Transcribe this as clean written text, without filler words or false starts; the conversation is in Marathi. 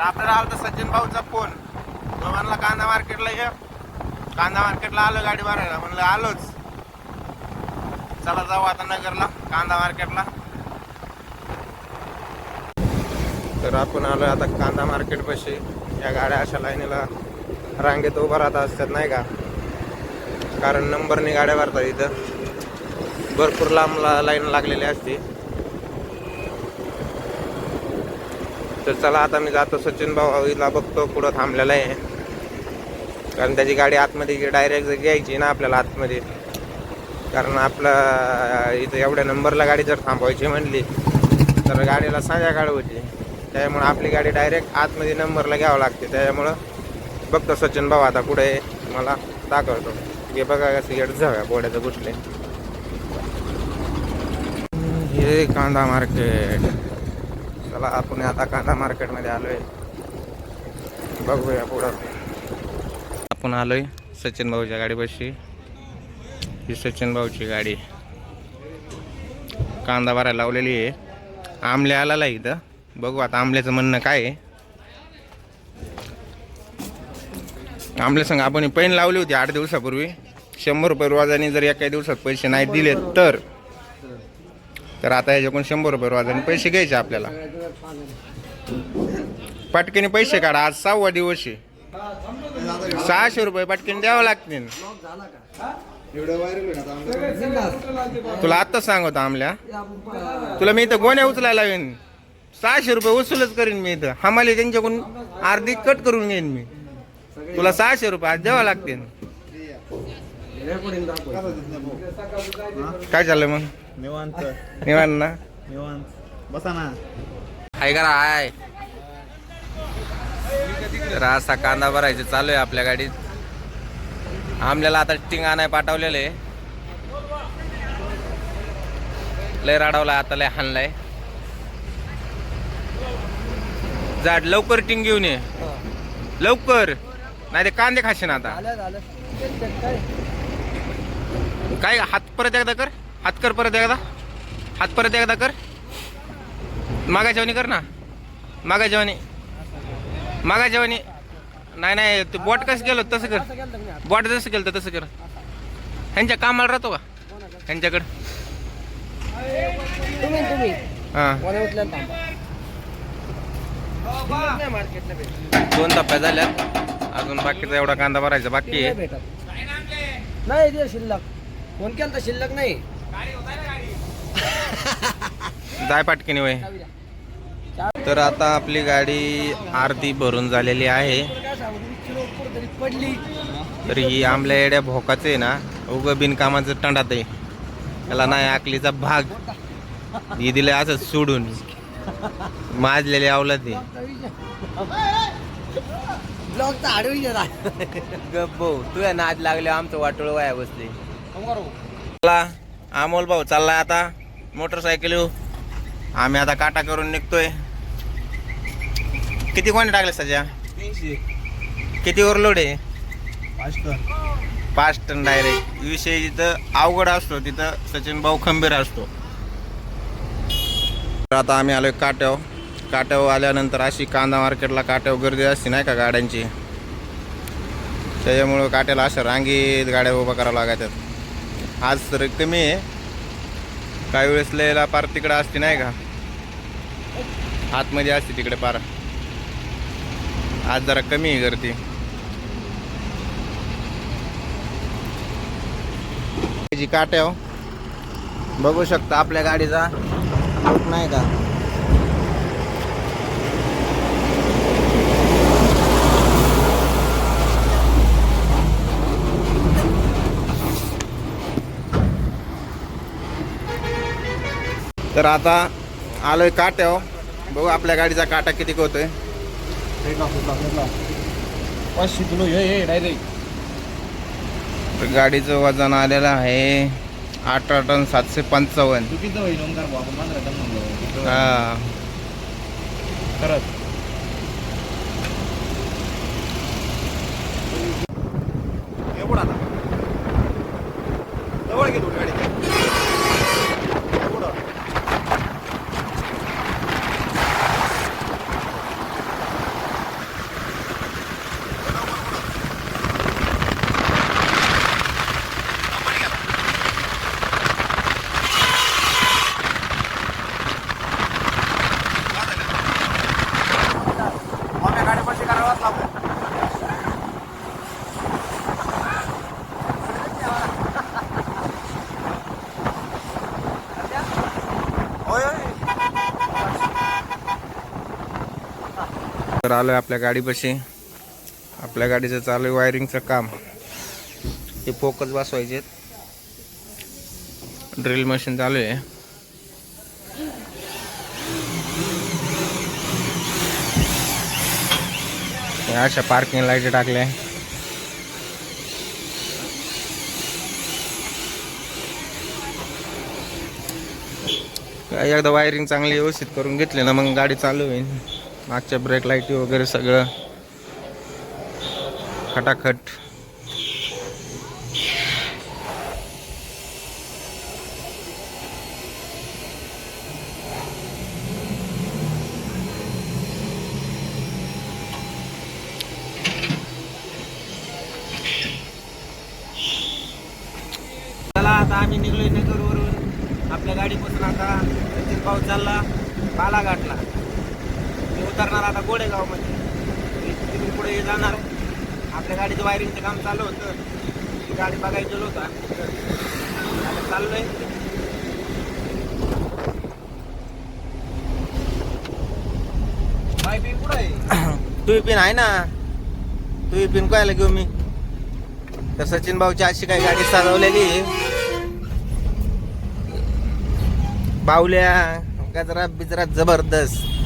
आपल्याला आलं तर सचिन भाऊचा फोन. तो म्हणला कांदा मार्केटला ये. कांदा मार्केटला आलो गाडी भरायला. म्हणलं आलोच, चला जाऊ आता नगरला कांदा मार्केटला. तर आपण आलो आता कांदा मार्केट पाशी. या गाड्या अशा लाईनीला रांगेत उभा राहत असतात नाही का, कारण नंबरने गाड्या भरतात. इथं भरपूर लांब लाईन लागलेली असते. तर चला आता मी जातो सचिन भाऊला बघतो कुठं थांबलेला आहे, कारण त्याची गाडी आतमध्ये डायरेक्ट घ्यायची ना आपल्याला आतमध्ये, कारण आपला इथं एवढ्या नंबरला गाडी जर थांबवायची म्हणली तर गाडीला संध्याकाळ होती. त्यामुळे आपली गाडी डायरेक्ट आतमध्ये नंबरला घ्यावं लागते. त्यामुळं बघतो सचिन भाऊ आता कुठे आहे मला दाखवतो. हे बघा कसं गेट जाऊया बोड्याचं कुठले. हे कांदा मार्केट. चला आपण आता कांदा मार्केटमध्ये आलोय, बघूया पुढं. आपण आलोय सचिन भाऊच्या गाडीपाशी. ही सचिन भाऊची गाडी कांदा भरायला लावलेली आहे. आमले आलेला आहे इथं. बघू आता आमल्याचं म्हणणं काय आहे. आमल्या संग आपण पैन लावली होती 8 दिवसापूर्वी. 100 रुपये रोजाने जर एका दिवसात पैसे नाही दिले तर आता ह्याच्याकडून 100 रुपये रोजाने पैसे घ्यायचे आपल्याला. पटकीने पैसे काढा. आज 6वा दिवस आहे. 600 रुपये पटकीने द्यावं लागतील. तुला आत्ताच सांगतो आमल्या, तुला मी इथं गोण्या उचलायला लावेन. 600 रुपये वसूलच करीन मी इथं. हमाली त्यांच्याकडून अर्धी कट करून घेईन मी. तुला 600 रुपये आज द्यावं लागतील. काय चाललंय मग? निवांत निवांत ना? निवांत बसा ना. हाय करा हाय. तर असा कांदा भरायचं चालू आहे आपल्या गाडीत. आमल्याला आता टिंग आणाय पाठवलेलं आहे. लय राडवलाय आता, लय हाणलाय. जाड लवकर टिंग घेऊन ये लवकर, नाही ते कांदे खाशीन आता. काय हात परत एकदा कर. हात कर परत एकदा. हात परत एकदा कर. मागा जेवणी कर ना. मागा जेवणी. मागा जेवणी. नाही नाही तू बोट कसं केलं तसं कर. बोट जसं केलं तसं कर. ह्यांच्या कामाला राहतो का ह्यांच्याकडं? हां 2 टप्प्या झाल्यात. अजून बाकीचा एवढा कांदा भरायचा बाकी आहे. नाही शिल्लक फोन केला तर शिल्लक नाही. जाय पाटकीने वय. तर आता आपली गाडी अर्धी भरून झालेली आहे. पडली तर ही आमल्या एड्या भोकाचं आहे ना, उगं बिनकामाचं टंडात आहे. त्याला नाही आकलीचा भाग ही दिले असं सोडून माजलेले आवलं ते. ब्लॉगचा आडवी गप्पो तुझ्या नाद लागले आमचं वाटोळ वाया बसले. अमोल भाऊ चाललाय आता मोटरसायकल. आम्ही आता काटा करून निघतोय. किती कोणी टाकले सध्या? 300. किती ओव्हरलोड आहे? 5 टन डायरेक्ट. विषय जिथं अवघड असतो तिथं सचिन भाऊ खंबीर असतो. तर आता आम्ही आलोय काट्यावर आल्यानंतर अशी कांदा मार्केटला काट्यावर गर्दी असते नाही का गाड्यांची. त्याच्यामुळं काट्याला अशा रांगीत गाड्या उभा करावं लागतात. आज तर कमी आहे, काही वेळेस लयला पार तिकडं असते नाही का, आतमध्ये असते तिकडे पार. आज जरा कमी आहे गर्दी. काट्यावर बघू शकता आपल्या गाडीचा नाही का. तर आता आलोय काट्यावर. बघू आपल्या गाडीचा काटा किती होतोय. 500 किलो हे डायरेक्ट. गाडीचं वजन आलेलं आहे 18 टन 755. चुकीचं होईल ओंकार भाऊ, आपण 15 टन म्हणलो. हा खरंच एवढा आता जवळ गेलो गाडी. तर आलोय आपल्या गाडीपाशी. आपल्या गाडीचं चालू आहे वायरिंगचं काम. ते फोकस बसवायचे, ड्रिल मशीन चालू आहे. अशा पार्किंग लाईट टाकल्या. एकदा वायरिंग चांगली व्यवस्थित करून घेतली ना मग गाडी चालू होईल. मागच्या ब्रेक लाईटी वगैरे सगळं खटाखट. चला आता आम्ही निघलोय नगरवरून. आपल्या गाडीपासून आता सचिन भाऊ चालला बालाघाटला. मी उतरणार आता गोडेगाव मध्ये. तिथून पुढे जाणार. आपल्या गाडीचं वायरिंगचं काम चालू होतं. ती गाडी बघायला गेलो होता. आता चाललोय. बाय बी कुठं आहे? तू पिन आहे ना. तू पिन कायला घेऊ मी. तर सचिन भाऊची अशी काही गाडी चालवलेली. बावल्या गजरा बिजरा जबरदस्त.